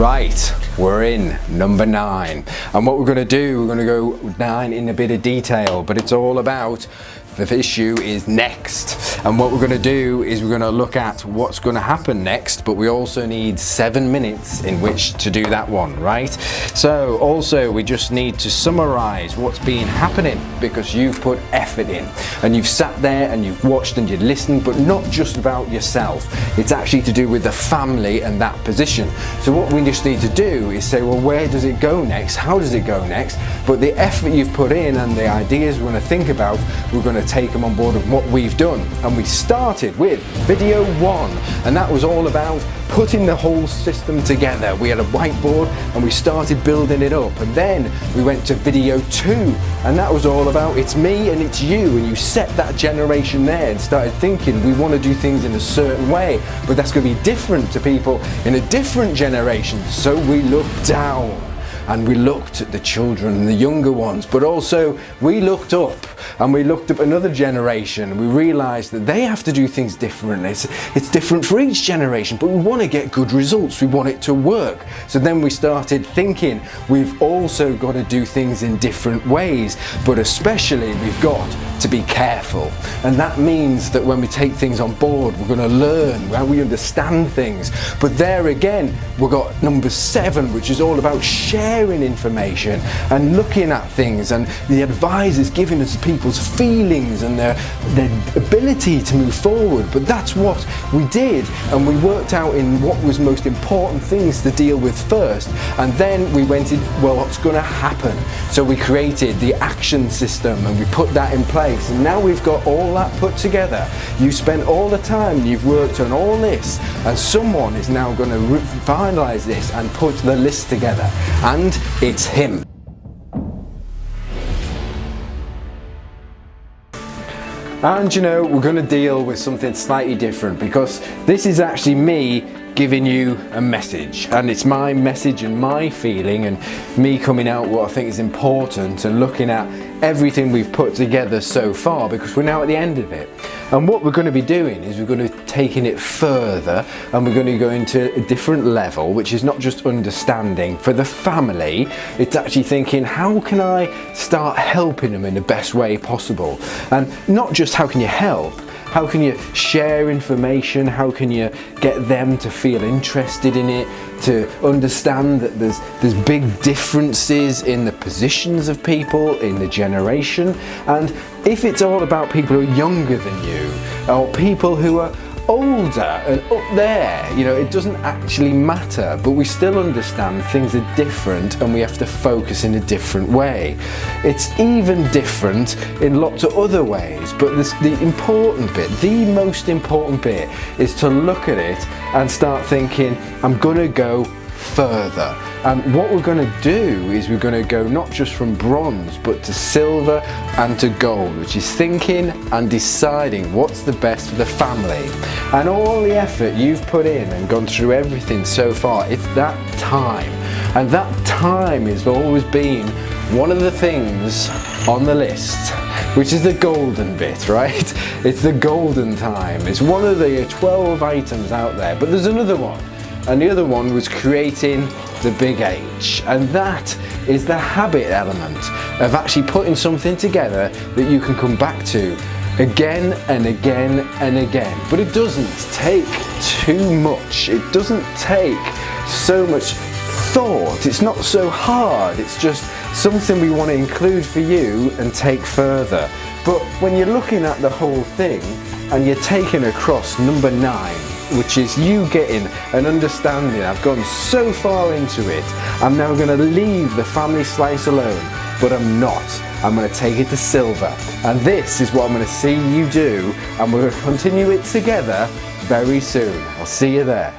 Right, we're in number 9, and what we're going to do, we're going to go 9 in a bit of detail, but it's all about the issue is next. And what we're going to do is we're going to look at what's going to happen next, but we also need 7 minutes in which to do that one, right? So also we just need to summarize what's been happening, because you've put effort in and you've sat there and you've watched and you've listened, but not just about yourself. It's actually to do with the family and that position. So what we just need to do is say, well, where does it go next? How does it go next? But the effort you've put in and the ideas we're going to think about, we're going to take them on board of what we've done. And we started with video 1, and that was all about putting the whole system together. We had a whiteboard and we started building it up, and then we went to video 2, and that was all about it's me and it's you, and you set that generation there and started thinking we want to do things in a certain way, but that's going to be different to people in a different generation. So we looked down and we looked at the children and the younger ones, but also we looked up and we looked up another generation, and we realized that they have to do things differently. It's different for each generation, but we want to get good results. We want it to work. So then we started thinking we've also got to do things in different ways, but especially we've got to be careful. And that means that when we take things on board, we're going to learn how we understand things. But there again, we've got number 7, which is all about sharing information and looking at things, and the advisors giving us people's feelings and their ability to move forward. But that's what we did, and we worked out in what was most important things to deal with first, and then we went in, well, what's going to happen? So we created the action system and we put that in place, and now we've got all that put together. You spent all the time, you've worked on all this, and someone is now going to finalize this and put the list together, and it's him. And you know, we're going to deal with something slightly different, because this is actually me giving you a message, and it's my message and my feeling and me coming out what I think is important and looking at everything we've put together so far, because we're now at the end of it. And what we're going to be doing is we're going to be taking it further, and we're going to go into a different level, which is not just understanding for the family, it's actually thinking, how can I start helping them in the best way possible? And not just how can you help, how can you share information, how can you get them to feel interested in it, to understand that there's big differences in the positions of people, in the generation. And if it's all about people who are younger than you, or people who are older and up there, you know, it doesn't actually matter, but we still understand things are different and we have to focus in a different way. It's even different in lots of other ways, but the important bit, the most important bit, is to look at it and start thinking, I'm gonna go further. And what we're going to do is we're going to go not just from bronze, but to silver and to gold, which is thinking and deciding what's the best for the family. And all the effort you've put in and gone through everything so far, it's that time. And that time has always been one of the things on the list, which is the golden bit, right? It's the golden time. It's one of the 12 items out there, but there's another one. And the other one was creating the big H, and that is the habit element of actually putting something together that you can come back to again and again and again. But it doesn't take too much, it doesn't take so much thought, it's not so hard, it's just something we want to include for you and take further. But when you're looking at the whole thing and you're taking across number 9, which is you getting an understanding, I've gone so far into it, I'm now going to leave the family slice alone, but I'm not. I'm going to take it to silver, and this is what I'm going to see you do, and we're going to continue it together very soon. I'll see you there.